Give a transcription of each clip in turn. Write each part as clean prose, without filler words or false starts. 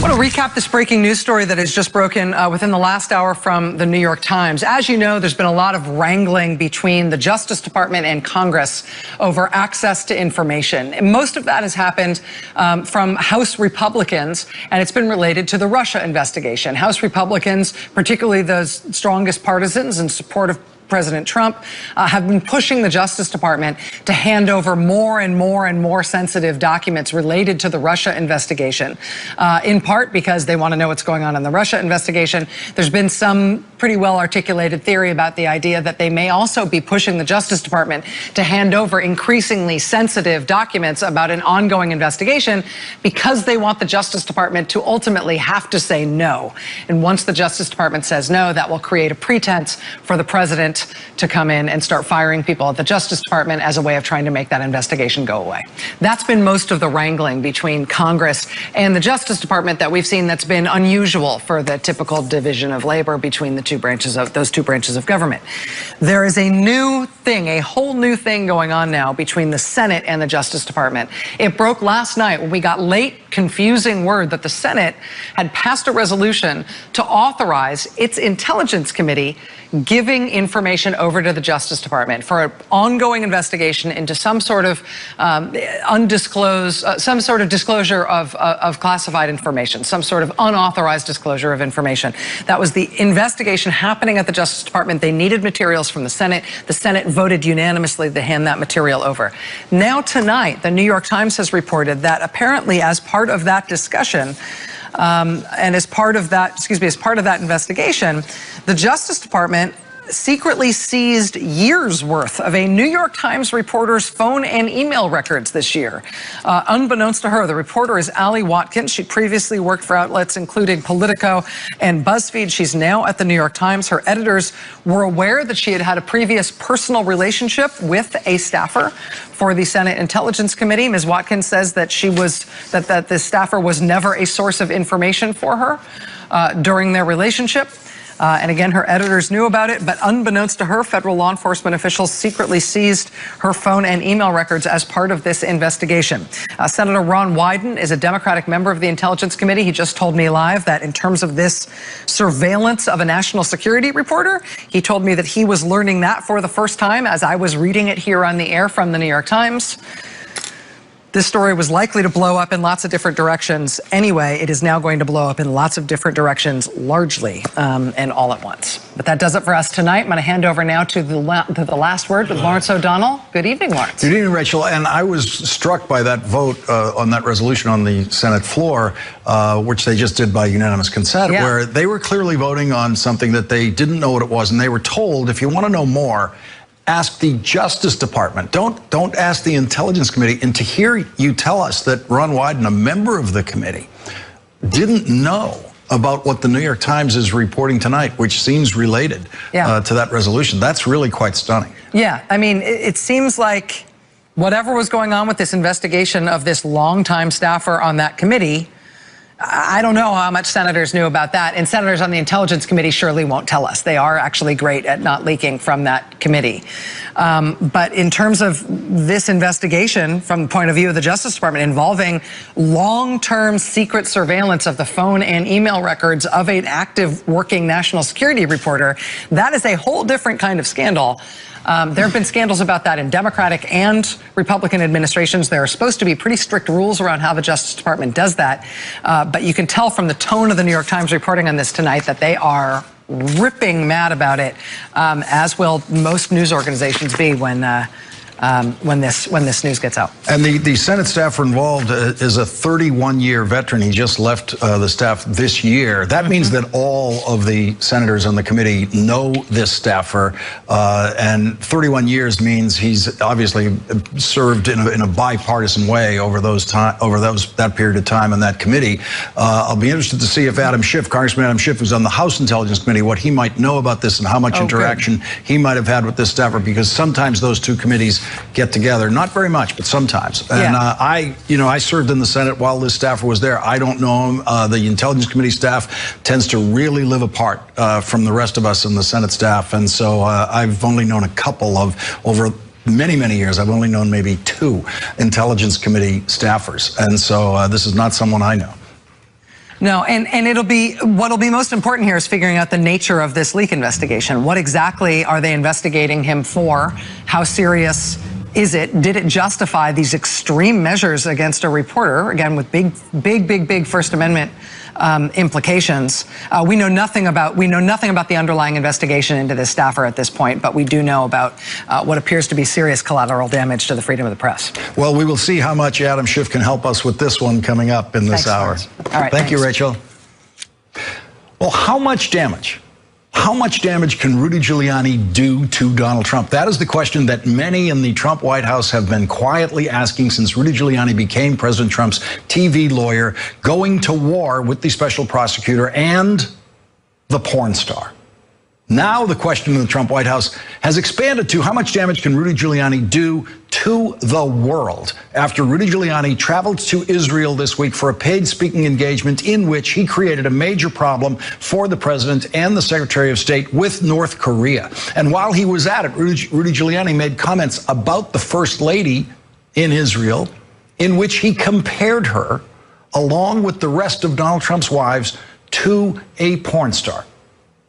I want to recap this breaking news story that has just broken within the last hour from the New York Times. As you know, there's been a lot of wrangling between the Justice Department and Congress over access to information. And most of that has happened from House Republicans, and it's been related to the Russia investigation. House Republicans, particularly those strongest partisans in support of President Trump, have been pushing the Justice Department to hand over more and more sensitive documents related to the Russia investigation, in part because they want to know what's going on in the Russia investigation. There's been some pretty well articulated theory about the idea that they may also be pushing the Justice Department to hand over increasingly sensitive documents about an ongoing investigation because they want the Justice Department to ultimately have to say no. And once the Justice Department says no, that will create a pretense for the president to come in and start firing people at the Justice Department as a way of trying to make that investigation go away. That's been most of the wrangling between Congress and the Justice Department that we've seen that's been unusual for the typical division of labor between the those two branches of government. There is a new thing, a whole new thing going on now between the Senate and the Justice Department. It broke last night when we got late, confusing word that the Senate had passed a resolution to authorize its Intelligence Committee giving information over to the Justice Department for an ongoing investigation into some sort of undisclosed, some sort of disclosure of classified information, some sort of unauthorized disclosure of information. That was the investigation happening at the Justice Department. They needed materials from the Senate. The Senate voted unanimously to hand that material over. Now tonight, the New York Times has reported that apparently as part of that discussion, and as part of that, as part of that investigation, the Justice Department secretly seized years worth of a New York Times reporter's phone and email records this year. Unbeknownst to her, the reporter is Ali Watkins. She previously worked for outlets including Politico and BuzzFeed. She's now at the New York Times. Her editors were aware that she had had a previous personal relationship with a staffer for the Senate Intelligence Committee. Ms. Watkins says that that the staffer was never a source of information for her during their relationship. And again, her editors knew about it, but unbeknownst to her, federal law enforcement officials secretly seized her phone and email records as part of this investigation. Senator Ron Wyden is a Democratic member of the Intelligence Committee. He just told me live that in terms of this surveillance of a national security reporter, he told me that he was learning that for the first time as I was reading it here on the air from the New York Times. This story was likely to blow up in lots of different directions. Anyway, it is now going to blow up in lots of different directions, largely and all at once. But that does it for us tonight. I'm going to hand over now to the last word with Lawrence O'Donnell. Good evening, Lawrence. Good evening, Rachel. And I was struck by that vote on that resolution on the Senate floor, which they just did by unanimous consent, where they were clearly voting on something that they didn't know what it was. And they were told, if you want to know more, ask the Justice Department. Don't ask the Intelligence Committee. And to hear you tell us that Ron Wyden, a member of the committee, didn't know about what the New York Times is reporting tonight, which seems related to that resolution, that's really quite stunning. Yeah, I mean, it seems like whatever was going on with this investigation of this longtime staffer on that committee, I don't know how much senators knew about that, and senators on the Intelligence Committee surely won't tell us. They are actually great at not leaking from that committee. But in terms of this investigation, from the point of view of the Justice Department, involving long-term secret surveillance of the phone and email records of an active working national security reporter, that is a whole different kind of scandal. There have been scandals about that in Democratic and Republican administrations. There are supposed to be pretty strict rules around how the Justice Department does that. But you can tell from the tone of the New York Times reporting on this tonight that they are ripping mad about it, as will most news organizations be when this news gets out. And the Senate staffer involved is a 31-year veteran. He just left the staff this year. That means that all of the senators on the committee know this staffer, and 31 years means he's obviously served in a bipartisan way over that period of time on that committee. I'll be interested to see if Congressman Adam Schiff, who's on the House Intelligence Committee, what he might know about this and how much interaction he might have had with this staffer, because sometimes those two committees get together, not very much, but sometimes. And I served in the Senate while this staffer was there. I don't know him. The Intelligence Committee staff tends to really live apart from the rest of us in the Senate staff, and so I've only known a couple over many, many years. I've only known maybe 2 Intelligence Committee staffers, and so this is not someone I know. No, and what'll be most important here is figuring out the nature of this leak investigation. What exactly are they investigating him for? How serious is it? Did it justify these extreme measures against a reporter, again, with big First Amendment implications? We know nothing about the underlying investigation into this staffer at this point, but we do know about what appears to be serious collateral damage to the freedom of the press. Well, we will see how much Adam Schiff can help us with this one coming up in this hour. All right, Thank you, Rachel. Well, how much damage? How much damage can Rudy Giuliani do to Donald Trump? That is the question that many in the Trump White House have been quietly asking since Rudy Giuliani became President Trump's TV lawyer, going to war with the special prosecutor and the porn star. Now the question in the Trump White House has expanded to how much damage can Rudy Giuliani do to the world after Rudy Giuliani traveled to Israel this week for a paid speaking engagement in which he created a major problem for the president and the Secretary of State with North Korea. And while he was at it, Rudy Giuliani made comments about the First Lady in Israel in which he compared her, along with the rest of Donald Trump's wives, to a porn star.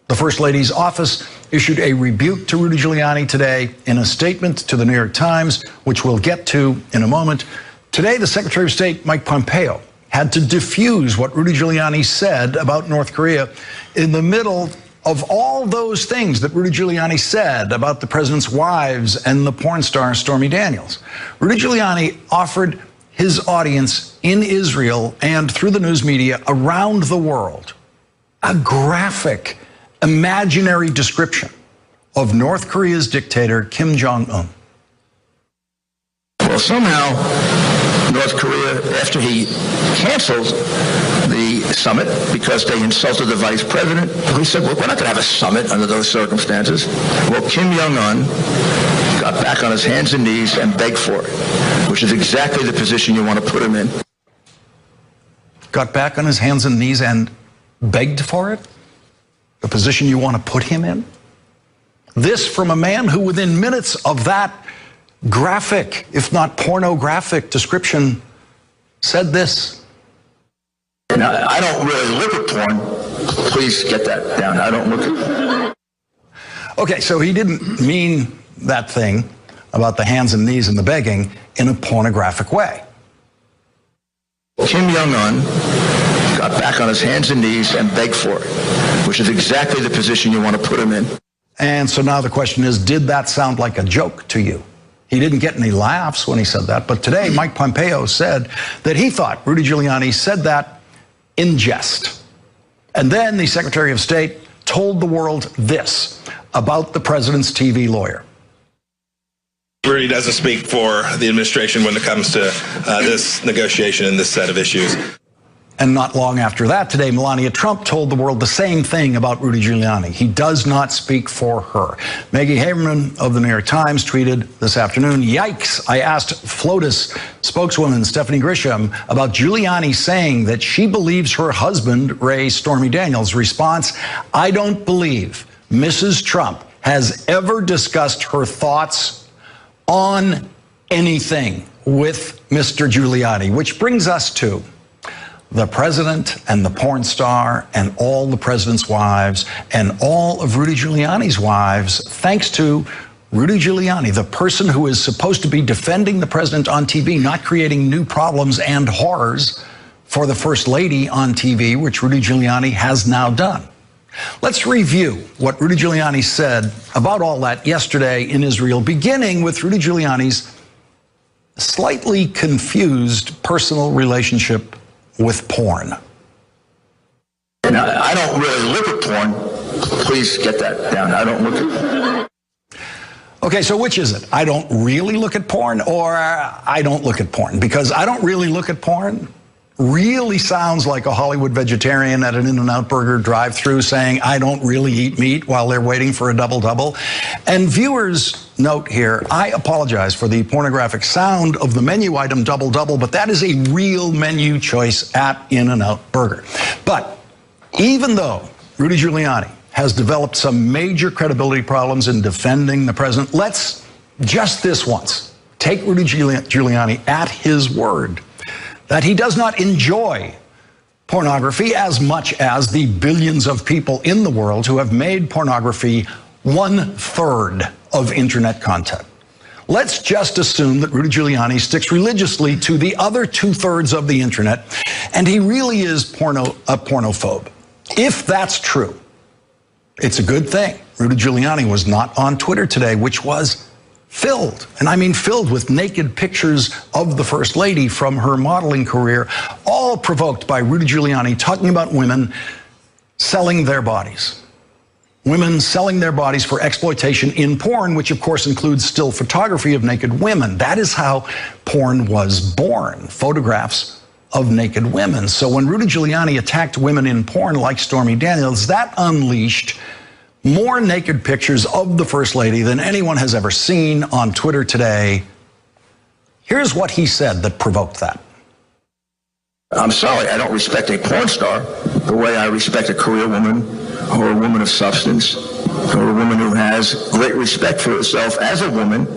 The First Lady's office issued a rebuke to Rudy Giuliani today in a statement to the New York Times, which we'll get to in a moment. Today, the Secretary of State, Mike Pompeo, had to defuse what Rudy Giuliani said about North Korea in the middle of all those things that Rudy Giuliani said about the president's wives and the porn star Stormy Daniels. Rudy Giuliani offered his audience in Israel and through the news media around the world a graphic, imaginary description of North Korea's dictator, Kim Jong-un. Well, somehow, North Korea, after he canceled the summit because they insulted the vice president, he said, well, we're not going to have a summit under those circumstances. Well, Kim Jong-un got back on his hands and knees and begged for it, which is exactly the position you want to put him in. Got back on his hands and knees and begged for it? The position you want to put him in? This from a man who within minutes of that graphic, if not pornographic description, said this. Now, I don't really look at porn. Please get that down. I don't look at. Okay, so he didn't mean that thing about the hands and knees and the begging in a pornographic way. Kim Jong-un got back on his hands and knees and begged for it, which is exactly the position you want to put him in. And so now the question is, did that sound like a joke to you? He didn't get any laughs when he said that, but today Mike Pompeo said that he thought Rudy Giuliani said that in jest. And then the Secretary of State told the world this about the president's TV lawyer. Rudy doesn't speak for the administration when it comes to this negotiation and this set of issues. And not long after that, today, Melania Trump told the world the same thing about Rudy Giuliani. He does not speak for her. Maggie Haberman of the New York Times tweeted this afternoon, yikes, I asked FLOTUS spokeswoman Stephanie Grisham about Giuliani saying that she believes her husband, Ray Stormy Daniels. Response, I don't believe Mrs. Trump has ever discussed her thoughts on anything with Mr. Giuliani, which brings us to the president and the porn star and all the president's wives and all of Rudy Giuliani's wives, thanks to Rudy Giuliani, the person who is supposed to be defending the president on TV, not creating new problems and horrors for the First Lady on TV, which Rudy Giuliani has now done. Let's review what Rudy Giuliani said about all that yesterday in Israel, beginning with Rudy Giuliani's slightly confused personal relationship with porn. Now, I don't really look at porn. Please get that down. I don't look at. Okay, so which is it? I don't really look at porn, or I don't look at porn? Because I don't really look at porn really sounds like a Hollywood vegetarian at an In-N-Out Burger drive-thru saying, I don't really eat meat while they're waiting for a double-double. And viewers, note here, I apologize for the pornographic sound of the menu item double-double, but that is a real menu choice at In-N-Out Burger. But even though Rudy Giuliani has developed some major credibility problems in defending the president, let's just this once take Rudy Giuliani at his word that he does not enjoy pornography as much as the billions of people in the world who have made pornography 1/3 of internet content. Let's just assume that Rudy Giuliani sticks religiously to the other 2/3 of the internet, and he really is a pornophobe. If that's true, it's a good thing Rudy Giuliani was not on Twitter today, which was filled, and I mean filled, with naked pictures of the First Lady from her modeling career, all provoked by Rudy Giuliani talking about women selling their bodies. Women selling their bodies for exploitation in porn, which of course includes still photography of naked women. That is how porn was born, photographs of naked women. So when Rudy Giuliani attacked women in porn like Stormy Daniels, that unleashed more naked pictures of the First Lady than anyone has ever seen on Twitter today. Here's what he said that provoked that. I'm sorry, I don't respect a porn star the way I respect a career woman or a woman of substance or a woman who has great respect for herself as a woman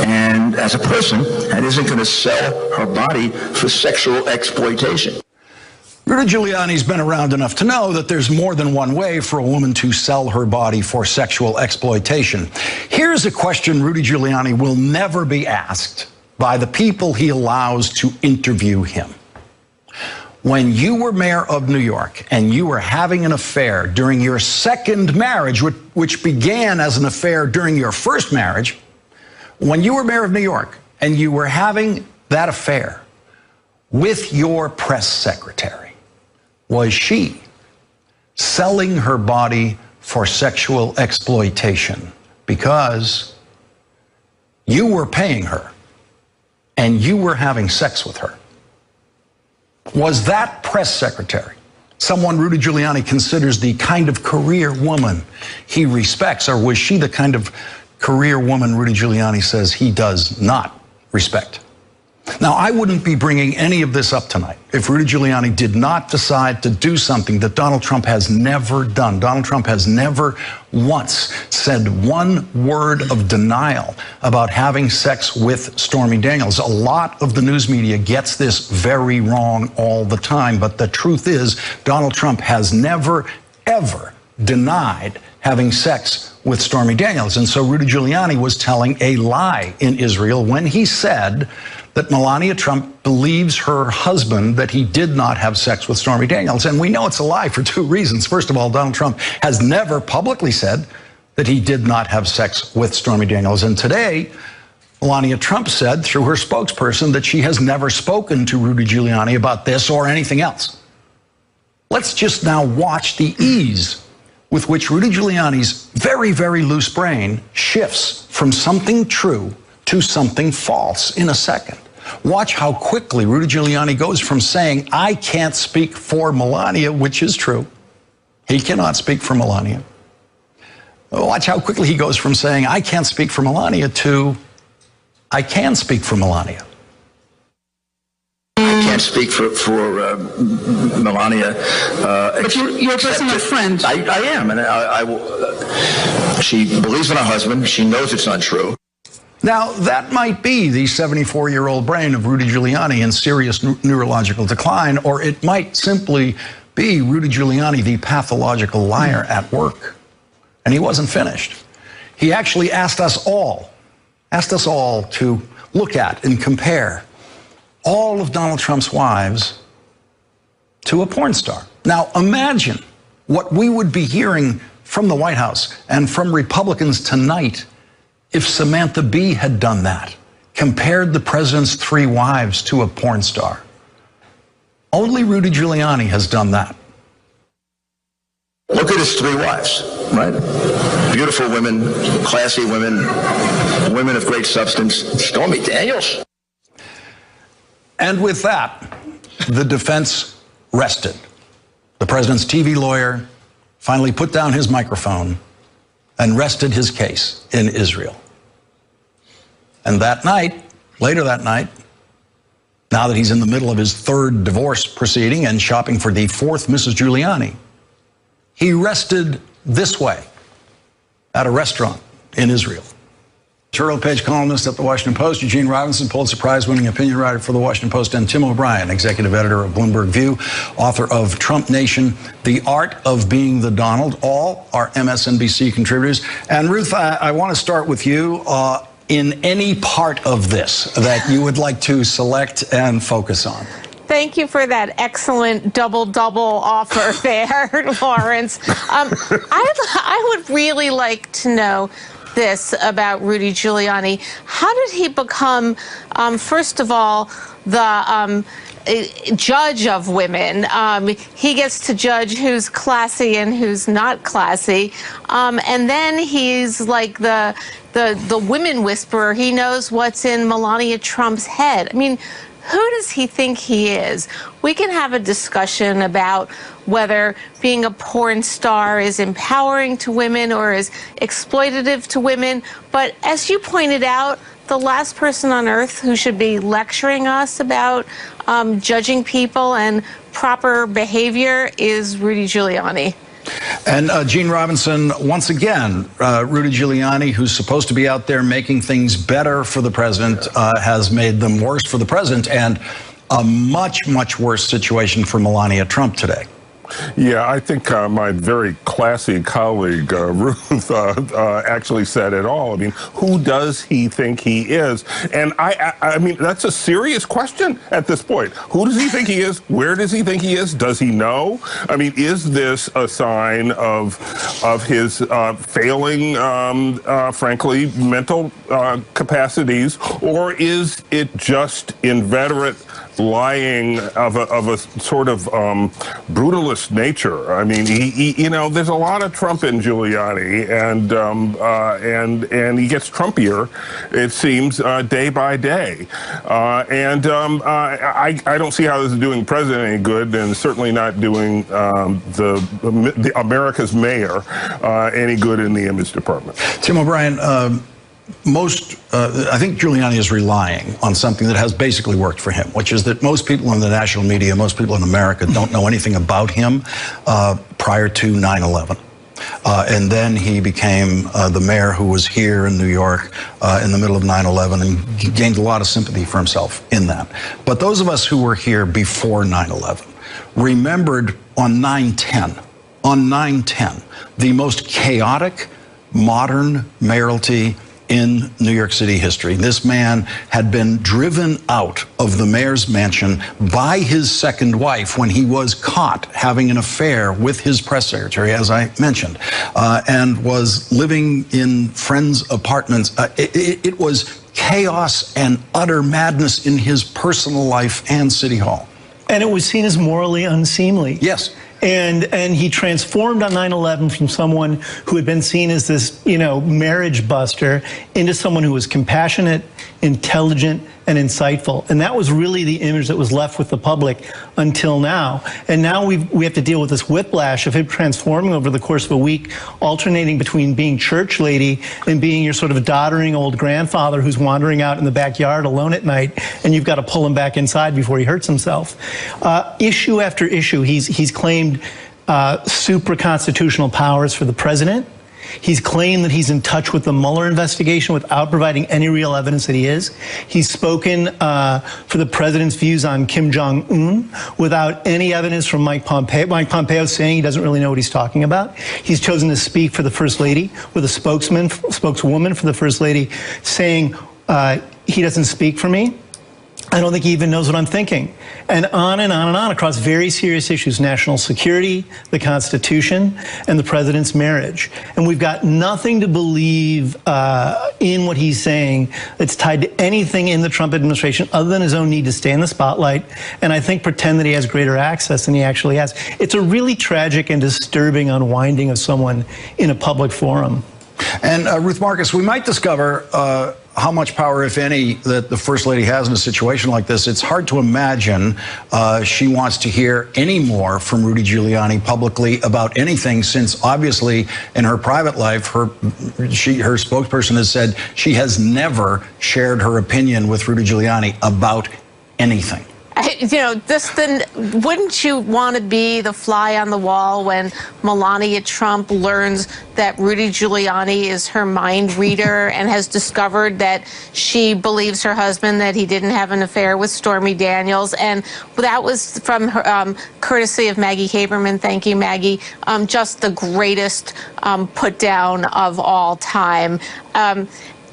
and as a person and isn't going to sell her body for sexual exploitation. Rudy Giuliani's been around enough to know that there's more than one way for a woman to sell her body for sexual exploitation. Here's a question Rudy Giuliani will never be asked by the people he allows to interview him. When you were mayor of New York and you were having an affair during your second marriage, which began as an affair during your first marriage, when you were mayor of New York and you were having that affair with your press secretary, was she selling her body for sexual exploitation because you were paying her and you were having sex with her? Was that press secretary someone Rudy Giuliani considers the kind of career woman he respects, or was she the kind of career woman Rudy Giuliani says he does not respect? Now, I wouldn't be bringing any of this up tonight if Rudy Giuliani did not decide to do something that Donald Trump has never done. Donald Trump has never once said one word of denial about having sex with Stormy Daniels. A lot of the news media gets this very wrong all the time, but the truth is Donald Trump has never, ever denied having sex with Stormy Daniels. And so Rudy Giuliani was telling a lie in Israel when he said that Melania Trump believes her husband that he did not have sex with Stormy Daniels. And we know it's a lie for two reasons. First of all, Donald Trump has never publicly said that he did not have sex with Stormy Daniels. And today, Melania Trump said through her spokesperson that she has never spoken to Rudy Giuliani about this or anything else. Let's just now watch the ease with which Rudy Giuliani's very, very loose brain shifts from something true to something false in a second. Watch how quickly Rudy Giuliani goes from saying, I can't speak for Melania, which is true. He cannot speak for Melania. Watch how quickly he goes from saying, I can't speak for Melania to, I can speak for Melania. I can't speak for Melania. But you're a personal friend. I am, and I will. She believes in her husband. She knows it's untrue. Now, that might be the 74-year-old brain of Rudy Giuliani in serious neurological decline, or it might simply be Rudy Giuliani, the pathological liar at work. And he wasn't finished. He actually asked us all to look at and compare all of Donald Trump's wives to a porn star. Now, imagine what we would be hearing from the White House and from Republicans tonight if Samantha Bee had done that, compared the president's 3 wives to a porn star. Only Rudy Giuliani has done that. Look at his 3 wives, right? Beautiful women, classy women, women of great substance. Stormy Daniels. And with that, the defense rested. The president's TV lawyer finally put down his microphone and rested his case in Israel. And that night, later that night, now that he's in the middle of his 3rd divorce proceeding and shopping for the 4th Mrs. Giuliani, he rested this way at a restaurant in Israel. Editorial page columnist at the Washington Post, Eugene Robinson, Pulitzer Prize-winning opinion writer for the Washington Post, and Tim O'Brien, executive editor of Bloomberg View, author of Trump Nation, The Art of Being the Donald. All are MSNBC contributors. And Ruth, I want to start with you in any part of this that you would like to select and focus on. Thank you for that excellent double-double offer there, Lawrence. I would really like to know this about Rudy Giuliani. How did he become, first of all, the judge of women? He gets to judge who's classy and who's not classy. And then he's like the women whisperer. He knows what's in Melania Trump's head. I mean, who does he think he is? We can have a discussion about whether being a porn star is empowering to women or is exploitative to women. But as you pointed out, the last person on earth who should be lecturing us about judging people and proper behavior is Rudy Giuliani. And Gene Robinson, once again, Rudy Giuliani, who's supposed to be out there making things better for the president, has made them worse for the president, and a much, much worse situation for Melania Trump today. Yeah, I think my very classy colleague, Ruth, actually said it all. I mean, who does he think he is? And I mean, that's a serious question at this point. Who does he think he is? Where does he think he is? Does he know? I mean, is this a sign of his failing, frankly, mental capacities, or is it just inveterate lying of a sort of brutalist nature? I mean, you know, there's a lot of Trump in Giuliani, and he gets Trumpier, it seems, day by day. I don't see how this is doing the president any good, and certainly not doing the America's mayor any good in the image department. Tim O'Brien, I think Giuliani is relying on something that has basically worked for him, which is that most people in the national media, most people in America don't know anything about him prior to 9/11. And then he became the mayor who was here in New York in the middle of 9/11 and gained a lot of sympathy for himself in that. But those of us who were here before 9/11 remembered on 9/10, the most chaotic modern mayoralty in New York City history. This man had been driven out of the mayor's mansion by his second wife when he was caught having an affair with his press secretary, as I mentioned, and was living in friends' apartments. It was chaos and utter madness in his personal life and City Hall. And it was seen as morally unseemly. Yes. And he transformed on 9/11 from someone who had been seen as this, marriage buster into someone who was compassionate, intelligent, and insightful. And that was really the image that was left with the public until now. And now we have to deal with this whiplash of him transforming over the course of a week, alternating between being church lady and being your sort of doddering old grandfather who's wandering out in the backyard alone at night, and you've got to pull him back inside before he hurts himself. Issue after issue, he's claimed supra-constitutional powers for the president. He's claimed that he's in touch with the Mueller investigation without providing any real evidence that he is. He's spoken for the president's views on Kim Jong-un without any evidence from Mike Pompeo. Mike Pompeo saying he doesn't really know what he's talking about. He's chosen to speak for the First Lady with a spokeswoman for the First Lady saying he doesn't speak for me. I don't think he even knows what I'm thinking. And on and on and on across very serious issues: national security, the Constitution, and the president's marriage. And we've got nothing to believe in what he's saying that's tied to anything in the Trump administration other than his own need to stay in the spotlight and I think pretend that he has greater access than he actually has. It's a really tragic and disturbing unwinding of someone in a public forum. And Ruth Marcus, we might discover how much power, if any, that the First Lady has in a situation like this. It's hard to imagine she wants to hear any more from Rudy Giuliani publicly about anything, since obviously in her private life, her spokesperson has said she has never shared her opinion with Rudy Giuliani about anything. wouldn't you want to be the fly on the wall when Melania Trump learns that Rudy Giuliani is her mind reader and has discovered that she believes her husband that he didn't have an affair with Stormy Daniels? And that was from her, courtesy of Maggie Haberman. Thank you, Maggie. Just the greatest put down of all time.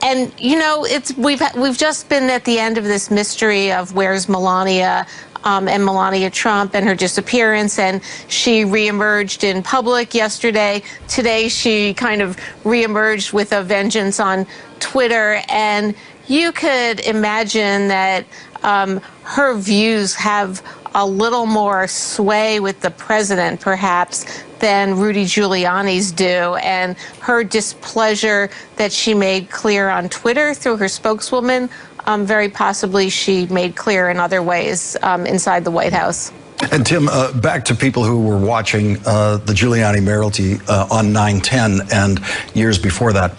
And we've just been at the end of this mystery of where's Melania and Melania Trump and her disappearance, and she reemerged in public yesterday. Today she kind of reemerged with a vengeance on Twitter, and you could imagine that her views have a little more sway with the president, perhaps, than Rudy Giuliani's do, and her displeasure that she made clear on Twitter through her spokeswoman, very possibly she made clear in other ways inside the White House. And Tim, back to people who were watching the Giuliani mayoralty on 9/10 and years before that.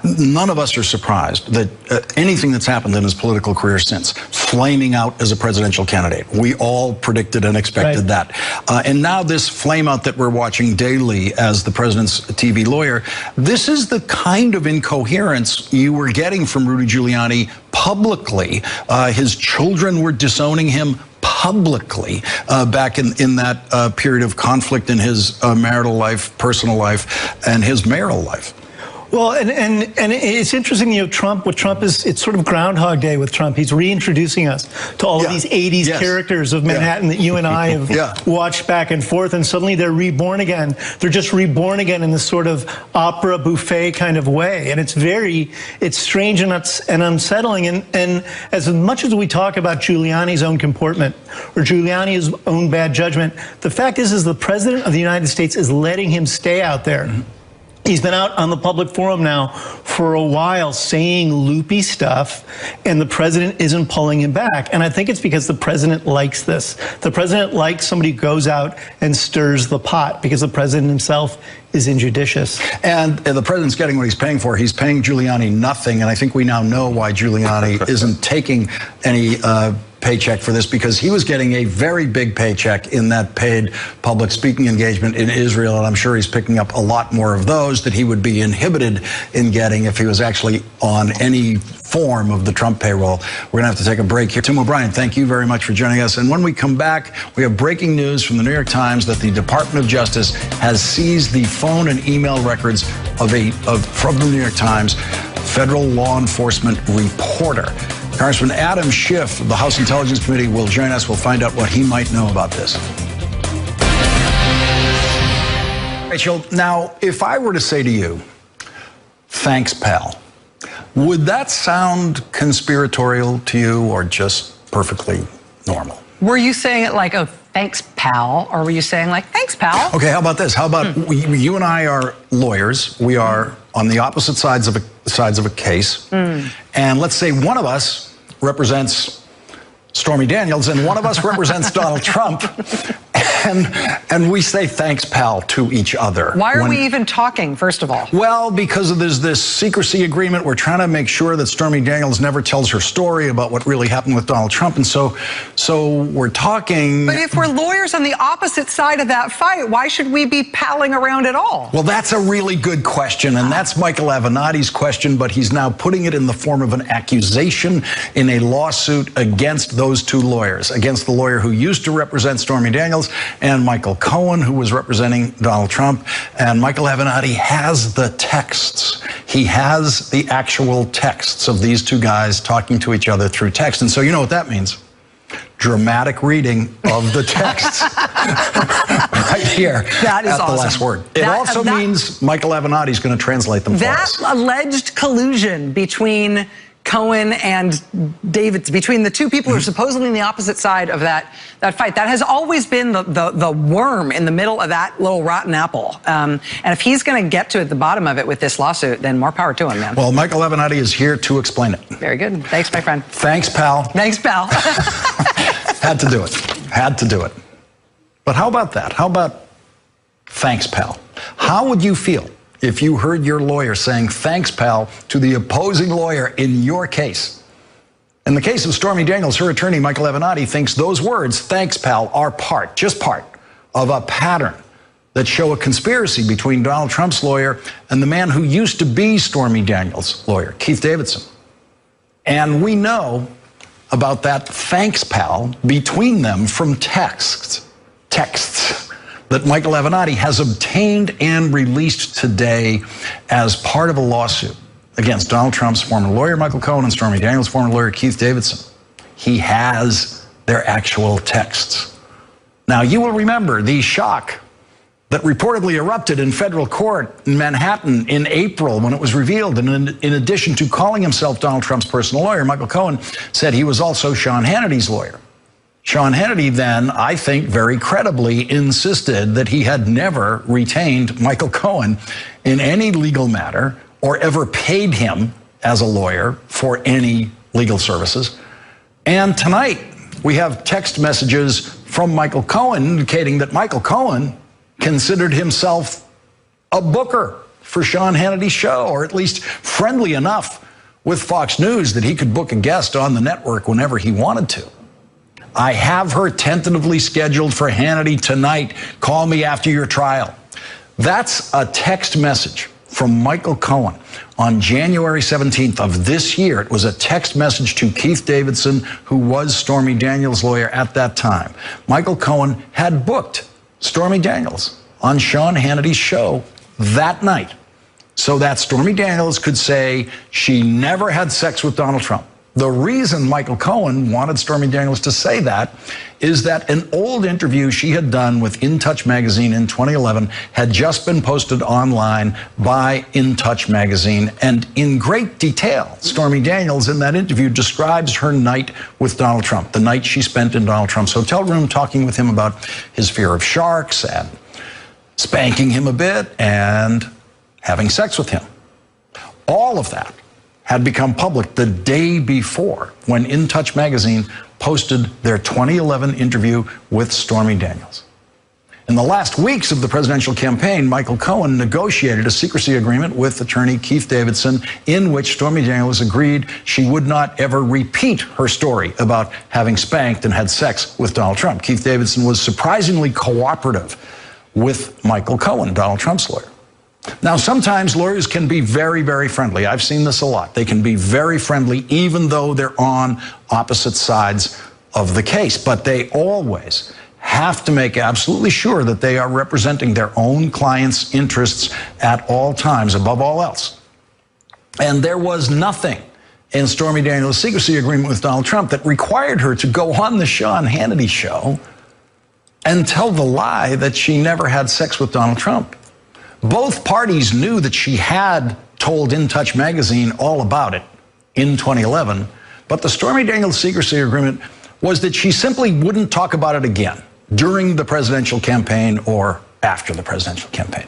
None of us are surprised that anything that's happened in his political career since, flaming out as a presidential candidate, we all predicted and expected that. And now this flame out that we're watching daily as the president's TV lawyer, this is the kind of incoherence you were getting from Rudy Giuliani publicly. His children were disowning him publicly back in that period of conflict in his marital life, personal life, and his mayoral life. Well, and it's interesting, Trump, with Trump is, it's sort of Groundhog Day with Trump. He's reintroducing us to all of these 80s characters of Manhattan that you and I have watched back and forth, and suddenly they're reborn again. They're just reborn again in this sort of opera buffet kind of way. And it's strange and unsettling. And as much as we talk about Giuliani's own comportment or Giuliani's own bad judgment, the fact is the president of the United States is letting him stay out there. He's been out on the public forum now for a while saying loopy stuff, and the president isn't pulling him back. And I think it's because the president likes this. The president likes somebody who goes out and stirs the pot, because the president himself is injudicious. And the president's getting what he's paying for. He's paying Giuliani nothing, and I think we now know why Giuliani isn't taking any paycheck for this, because he was getting a very big paycheck in that paid public speaking engagement in Israel, and I'm sure he's picking up a lot more of those that he would be inhibited in getting if he was actually on any form of the Trump payroll. We're gonna have to take a break here. Tim O'Brien, thank you very much for joining us. And when we come back, we have breaking news from the New York Times that the Department of Justice has seized the phone and email records from the New York Times federal law enforcement reporter. Congressman Adam Schiff of the House Intelligence Committee will join us. We'll find out what he might know about this. Rachel, now, if I were to say to you, thanks, pal, would that sound conspiratorial to you or just perfectly normal? Were you saying it like, oh, thanks, pal? Or were you saying like, thanks, pal? Okay, how about this? How about you and I are lawyers. We are on the opposite sides of a case. And let's say one of us represents Stormy Daniels and one of us represents Donald Trump. And we say thanks, pal, to each other. Why are we even talking, first of all? Well, because there's this secrecy agreement. We're trying to make sure that Stormy Daniels never tells her story about what really happened with Donald Trump. And so we're talking. But if we're lawyers on the opposite side of that fight, why should we be palling around at all? Well, that's a really good question. And that's Michael Avenatti's question. But he's now putting it in the form of an accusation in a lawsuit against those two lawyers, against the lawyer who used to represent Stormy Daniels and Michael Cohen, who was representing Donald Trump. And Michael Avenatti has the texts. He has the actual texts of these two guys talking to each other through text. And so you know what that means. Dramatic reading of the texts right here that is at awesome. The last word. It also means Michael Avenatti is going to translate them for us. That alleged collusion between Cohen and David, between the two people who are supposedly on the opposite side of that fight, that has always been the worm in the middle of that little rotten apple. And if he's going to get to the bottom of it with this lawsuit, then more power to him, man. Well, Michael Avenatti is here to explain it. Very good. Thanks, my friend. Thanks, pal. Thanks, pal. Had to do it. Had to do it. But how about that? How about thanks, pal? How would you feel if you heard your lawyer saying thanks, pal, to the opposing lawyer in your case? In the case of Stormy Daniels, her attorney, Michael Avenatti, thinks those words, "thanks, pal," are just part of a pattern that show a conspiracy between Donald Trump's lawyer and the man who used to be Stormy Daniels' lawyer, Keith Davidson. And we know about that "thanks, pal" between them from texts that Michael Avenatti has obtained and released today as part of a lawsuit against Donald Trump's former lawyer, Michael Cohen, and Stormy Daniels' former lawyer, Keith Davidson. He has their actual texts. Now, you will remember the shock that reportedly erupted in federal court in Manhattan in April when it was revealed. And in addition to calling himself Donald Trump's personal lawyer, Michael Cohen said he was also Sean Hannity's lawyer. Sean Hannity then, I think very credibly, insisted that he had never retained Michael Cohen in any legal matter or ever paid him as a lawyer for any legal services. And tonight, we have text messages from Michael Cohen indicating that Michael Cohen considered himself a booker for Sean Hannity's show, or at least friendly enough with Fox News that he could book a guest on the network whenever he wanted to. "I have her tentatively scheduled for Hannity tonight. Call me after your trial." That's a text message from Michael Cohen on January 17th of this year. It was a text message to Keith Davidson, who was Stormy Daniels' lawyer at that time. Michael Cohen had booked Stormy Daniels on Sean Hannity's show that night so that Stormy Daniels could say she never had sex with Donald Trump. The reason Michael Cohen wanted Stormy Daniels to say that is that an old interview she had done with In Touch magazine in 2011 had just been posted online by In Touch magazine. And in great detail, Stormy Daniels in that interview describes her night with Donald Trump, the night she spent in Donald Trump's hotel room talking with him about his fear of sharks and spanking him a bit and having sex with him. All of that had become public the day before when In Touch magazine posted their 2011 interview with Stormy Daniels. In the last weeks of the presidential campaign, Michael Cohen negotiated a secrecy agreement with attorney Keith Davidson in which Stormy Daniels agreed she would not ever repeat her story about having spanked and had sex with Donald Trump. Keith Davidson was surprisingly cooperative with Michael Cohen, Donald Trump's lawyer. Now, sometimes lawyers can be very, very friendly. I've seen this a lot. They can be very friendly even though they're on opposite sides of the case. But they always have to make absolutely sure that they are representing their own clients' interests at all times, above all else. And there was nothing in Stormy Daniels' secrecy agreement with Donald Trump that required her to go on the Sean Hannity show and tell the lie that she never had sex with Donald Trump. Both parties knew that she had told In Touch magazine all about it in 2011, but the Stormy Daniels secrecy agreement was that she simply wouldn't talk about it again during the presidential campaign or after the presidential campaign.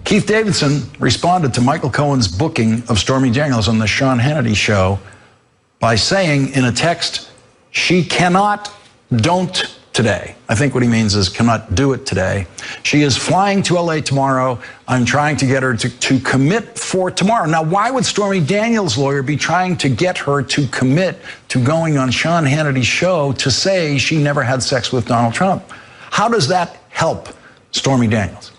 Keith Davidson responded to Michael Cohen's booking of Stormy Daniels on the Sean Hannity show by saying in a text, "She don't today." I think what he means is cannot do it today. "She is flying to LA tomorrow. I'm trying to get her to commit for tomorrow." Now, why would Stormy Daniels' lawyer be trying to get her to commit to going on Sean Hannity's show to say she never had sex with Donald Trump? How does that help Stormy Daniels?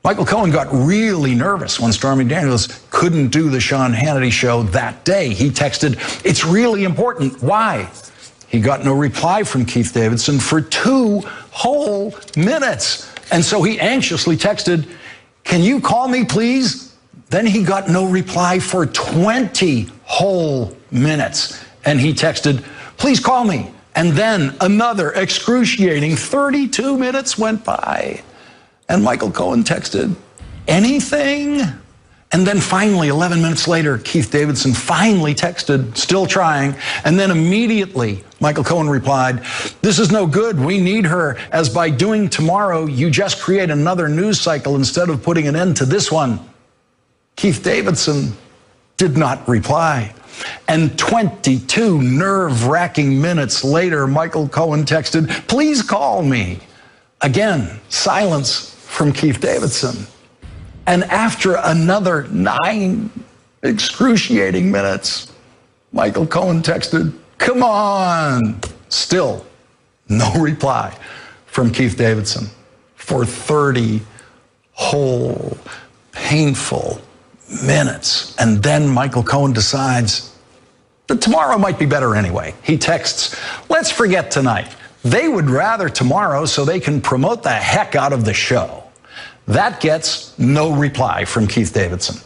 Michael Cohen got really nervous when Stormy Daniels couldn't do the Sean Hannity show that day. He texted, "It's really important." Why? He got no reply from Keith Davidson for 2 whole minutes. And so he anxiously texted, "Can you call me, please?" Then he got no reply for 20 whole minutes. And he texted, "Please call me." And then another excruciating 32 minutes went by. And Michael Cohen texted, "Anything?" And then finally, 11 minutes later, Keith Davidson finally texted, still trying. And then immediately, Michael Cohen replied, "This is no good. We need her, as by doing tomorrow, you just create another news cycle instead of putting an end to this one." Keith Davidson did not reply. And 22 nerve-wracking minutes later, Michael Cohen texted, "Please call me." Again, silence from Keith Davidson. And after another 9 excruciating minutes, Michael Cohen texted, Come on. Still no reply from Keith Davidson for 30 whole, painful minutes. And then Michael Cohen decides that tomorrow might be better anyway. He texts, let's forget tonight. They would rather tomorrow so they can promote the heck out of the show. That gets no reply from Keith Davidson.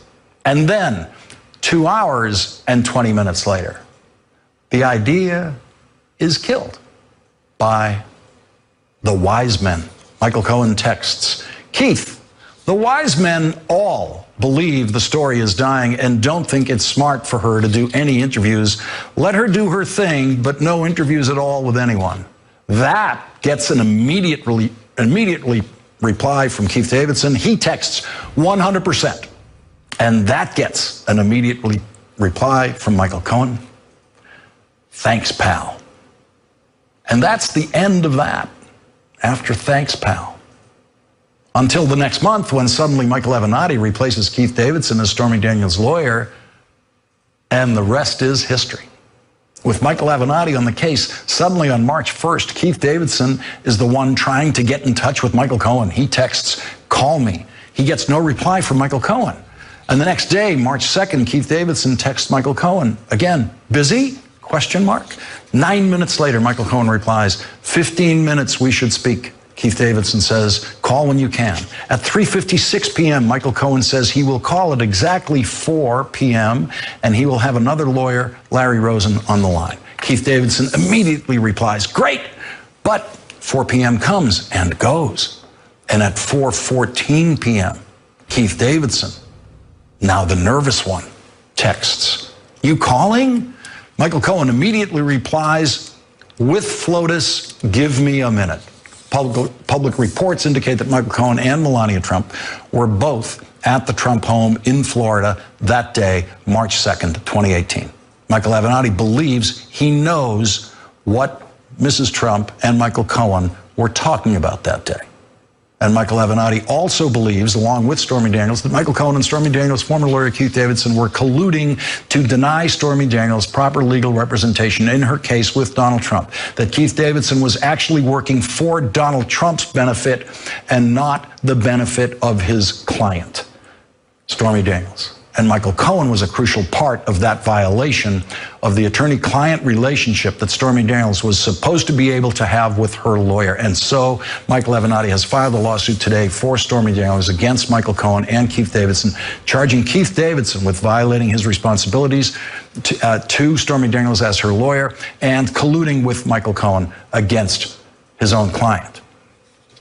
And then 2 hours and 20 minutes later, the idea is killed by the wise men. Michael Cohen texts, Keith, the wise men all believe the story is dying and don't think it's smart for her to do any interviews. Let her do her thing, but no interviews at all with anyone. That gets an immediately reply from Keith Davidson. He texts 100%. And that gets an immediate reply from Michael Cohen. Thanks, pal. And that's the end of that. After thanks, pal. Until the next month, when suddenly Michael Avenatti replaces Keith Davidson as Stormy Daniels' lawyer, and the rest is history. With Michael Avenatti on the case, suddenly on March 1st, Keith Davidson is the one trying to get in touch with Michael Cohen. He texts, call me. He gets no reply from Michael Cohen. And the next day, March 2nd, Keith Davidson texts Michael Cohen. Again, busy? Question mark. 9 minutes later, Michael Cohen replies, 15 minutes, we should speak. Keith Davidson says, call when you can. At 3:56 p.m., Michael Cohen says he will call at exactly 4 p.m. and he will have another lawyer, Larry Rosen, on the line. Keith Davidson immediately replies, great, but 4 p.m. comes and goes. And at 4:14 p.m., Keith Davidson, now the nervous one, texts, you calling? Michael Cohen immediately replies, with FLOTUS, give me a minute. Public reports indicate that Michael Cohen and Melania Trump were both at the Trump home in Florida that day, March 2nd, 2018. Michael Avenatti believes he knows what Mrs. Trump and Michael Cohen were talking about that day. And Michael Avenatti also believes, along with Stormy Daniels, that Michael Cohen and Stormy Daniels' former lawyer Keith Davidson were colluding to deny Stormy Daniels proper legal representation in her case with Donald Trump. That Keith Davidson was actually working for Donald Trump's benefit and not the benefit of his client, Stormy Daniels. And Michael Cohen was a crucial part of that violation of the attorney-client relationship that Stormy Daniels was supposed to be able to have with her lawyer. And so Michael Avenatti has filed a lawsuit today for Stormy Daniels against Michael Cohen and Keith Davidson, charging Keith Davidson with violating his responsibilities to Stormy Daniels as her lawyer and colluding with Michael Cohen against his own client.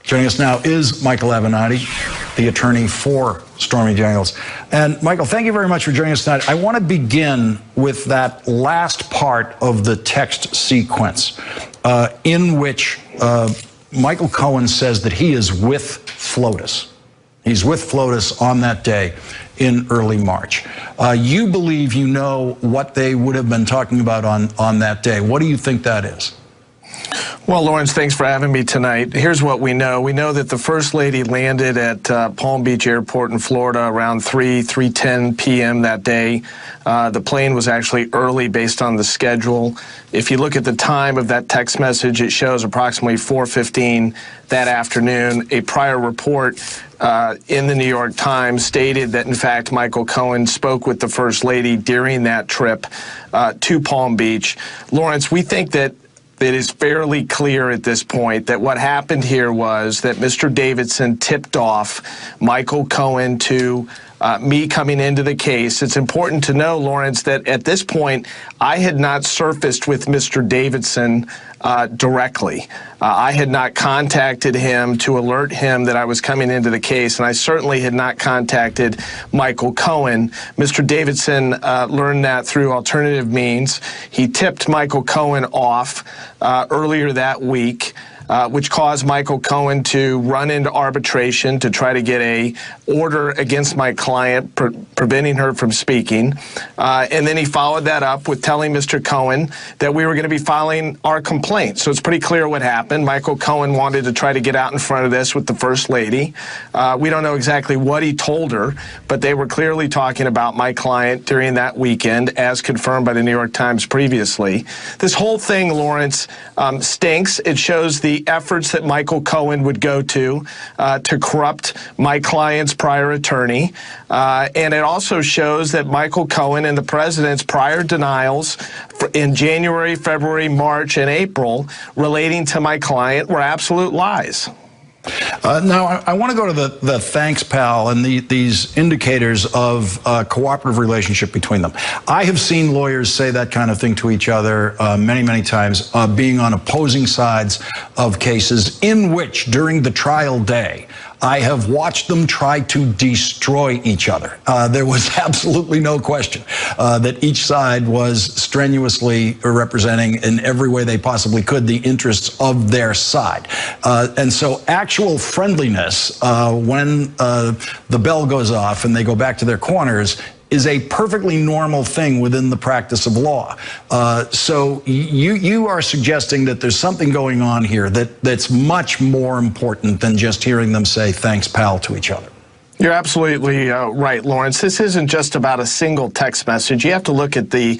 Joining us now is Michael Avenatti, the attorney for Stormy Daniels. And Michael, thank you very much for joining us tonight. I want to begin with that last part of the text sequence in which Michael Cohen says that he is with FLOTUS. He's with FLOTUS on that day in early March. You believe you know what they would have been talking about on that day. What do you think that is? Well, Lawrence, thanks for having me tonight. Here's what we know. We know that the First Lady landed at Palm Beach Airport in Florida around 3:10 p.m. that day. The plane was actually early based on the schedule. If you look at the time of that text message, it shows approximately 4:15 that afternoon. A prior report in the New York Times stated that, in fact, Michael Cohen spoke with the First Lady during that trip to Palm Beach. Lawrence, we think that it is fairly clear at this point that what happened here was that Mr. Davidson tipped off Michael Cohen to me coming into the case. It's important to know, Lawrence, that at this point, I had not surfaced with Mr. Davidson directly. I had not contacted him to alert him that I was coming into the case, and I certainly had not contacted Michael Cohen. Mr. Davidson learned that through alternative means. He tipped Michael Cohen off earlier that week. which caused Michael Cohen to run into arbitration to try to get a order against my client preventing her from speaking. And then he followed that up with telling Mr. Cohen that we were going to be filing our complaint. So it's pretty clear what happened. Michael Cohen wanted to try to get out in front of this with the First Lady. We don't know exactly what he told her, but they were clearly talking about my client during that weekend, as confirmed by the New York Times previously. This whole thing, Lawrence, stinks. It shows the efforts that Michael Cohen would go to corrupt my client's prior attorney. And it also shows that Michael Cohen and the president's prior denials in January, February, March, and April relating to my client were absolute lies. Now, I want to go to the thanks, pal, and these indicators of cooperative relationship between them. I have seen lawyers say that kind of thing to each other many, many times, being on opposing sides of cases in which, during the trial day, I have watched them try to destroy each other. There was absolutely no question that each side was strenuously representing in every way they possibly could the interests of their side. And so actual friendliness, when the bell goes off and they go back to their corners, is a perfectly normal thing within the practice of law. So you are suggesting that there's something going on here that's much more important than just hearing them say thanks, pal, to each other. You're absolutely right, Lawrence. This isn't just about a single text message. You have to look at the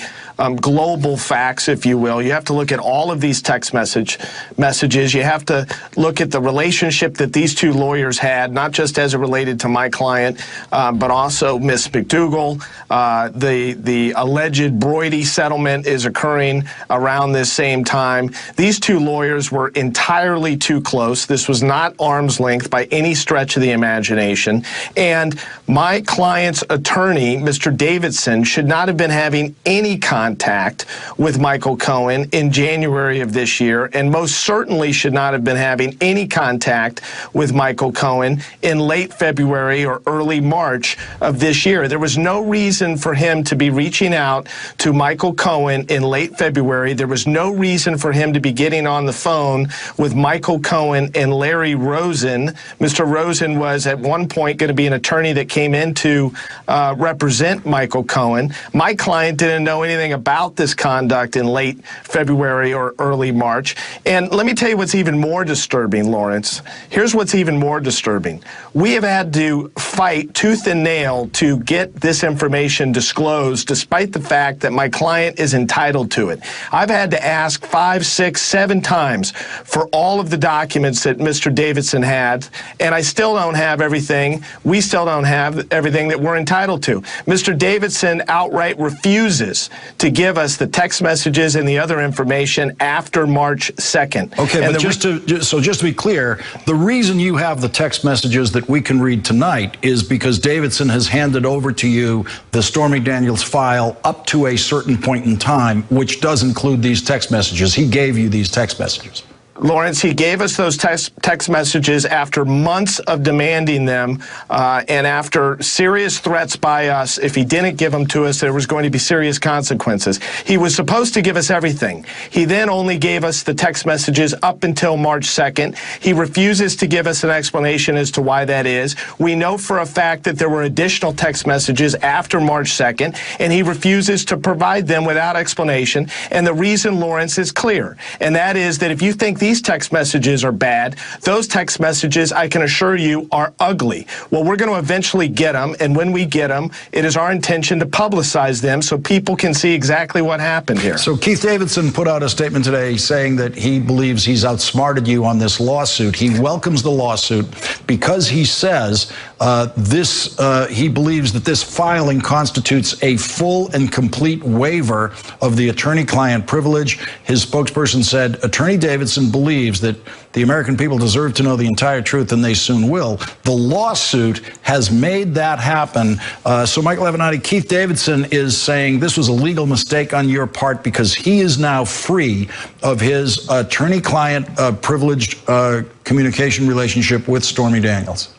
global facts, if you will. You have to look at all of these text messages. You have to look at the relationship that these two lawyers had, not just as it related to my client, but also Miss McDougal. The alleged Broidy settlement is occurring around this same time. These two lawyers were entirely too close. This was not arm's length by any stretch of the imagination. And my client's attorney, Mr. Davidson, should not have been having any contact with Michael Cohen in January of this year, and most certainly should not have been having any contact with Michael Cohen in late February or early March of this year. There was no reason for him to be reaching out to Michael Cohen in late February. There was no reason for him to be getting on the phone with Michael Cohen and Larry Rosen. Mr. Rosen was at one point going to be an attorney that came in to represent Michael Cohen. My client didn't know anything about this conduct in late February or early March. And let me tell you what's even more disturbing, Lawrence. Here's what's even more disturbing. We have had to fight tooth and nail to get this information disclosed, despite the fact that my client is entitled to it. I've had to ask 5, 6, 7 times for all of the documents that Mr. Davidson had, and I still don't have everything. We still don't have everything that we're entitled to. Mr. Davidson outright refuses to give us the text messages and the other information after March 2nd. Okay, and but just to be clear, the reason you have the text messages that we can read tonight is because Davidson has handed over to you the Stormy Daniels file up to a certain point in time, which does include these text messages. He gave you these text messages. Lawrence, he gave us those text messages after months of demanding them and after serious threats by us. If he didn't give them to us, there was going to be serious consequences. He was supposed to give us everything. He then only gave us the text messages up until March 2nd. He refuses to give us an explanation as to why that is. We know for a fact that there were additional text messages after March 2nd, and he refuses to provide them without explanation. And the reason, Lawrence, is clear, and that is that if you think these text messages are bad, those text messages, I can assure you, are ugly. Well, we're going to eventually get them, and when we get them, it is our intention to publicize them so people can see exactly what happened here. So Keith Davidson put out a statement today saying that he believes he's outsmarted you on this lawsuit. He welcomes the lawsuit because he says he believes that this filing constitutes a full and complete waiver of the attorney-client privilege. His spokesperson said, Attorney Davidson believes that the American people deserve to know the entire truth, and they soon will. The lawsuit has made that happen. So Michael Avenatti, Keith Davidson is saying this was a legal mistake on your part because he is now free of his attorney-client privileged communication relationship with Stormy Daniels.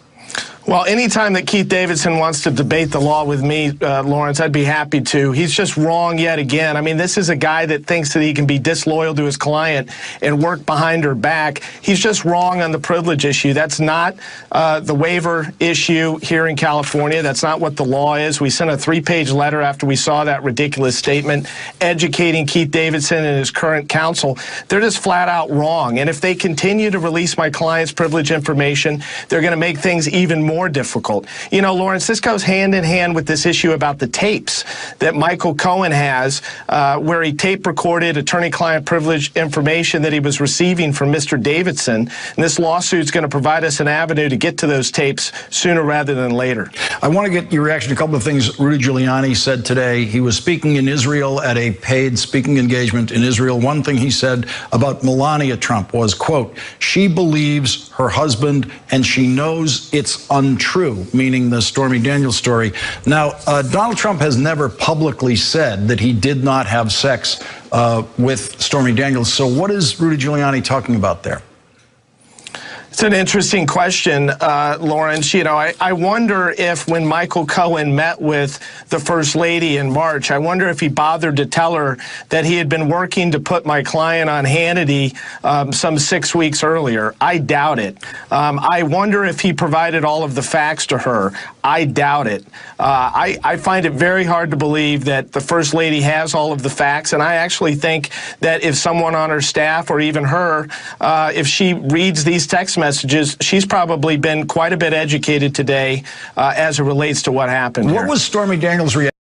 Well, anytime that Keith Davidson wants to debate the law with me, Lawrence, I'd be happy to. He's just wrong yet again. I mean, this is a guy that thinks that he can be disloyal to his client and work behind her back. He's just wrong on the privilege issue. That's not the waiver issue here in California. That's not what the law is. We sent a 3-page letter after we saw that ridiculous statement educating Keith Davidson and his current counsel. They're just flat out wrong. And if they continue to release my client's privilege information, they're going to make things even more difficult. You know, Lawrence, this goes hand in hand with this issue about the tapes that Michael Cohen has, where he tape recorded attorney-client privilege information that he was receiving from Mr. Davidson. And this lawsuit is going to provide us an avenue to get to those tapes sooner rather than later. I want to get your reaction to a couple of things Rudy Giuliani said today. He was speaking in Israel at a paid speaking engagement in Israel. One thing he said about Melania Trump was, quote, "She believes her husband and she knows it's untrue," meaning the Stormy Daniels story. Now, Donald Trump has never publicly said that he did not have sex with Stormy Daniels. So what is Rudy Giuliani talking about there? It's an interesting question, Lawrence. You know, I wonder if when Michael Cohen met with the First Lady in March, I wonder if he bothered to tell her that he had been working to put my client on Hannity some 6 weeks earlier. I doubt it. I wonder if he provided all of the facts to her. I doubt it. I find it very hard to believe that the First Lady has all of the facts, and I actually think that if someone on her staff or even her, if she reads these text messages, she's probably been quite a bit educated today as it relates to what happened here. What was Stormy Daniels' reaction?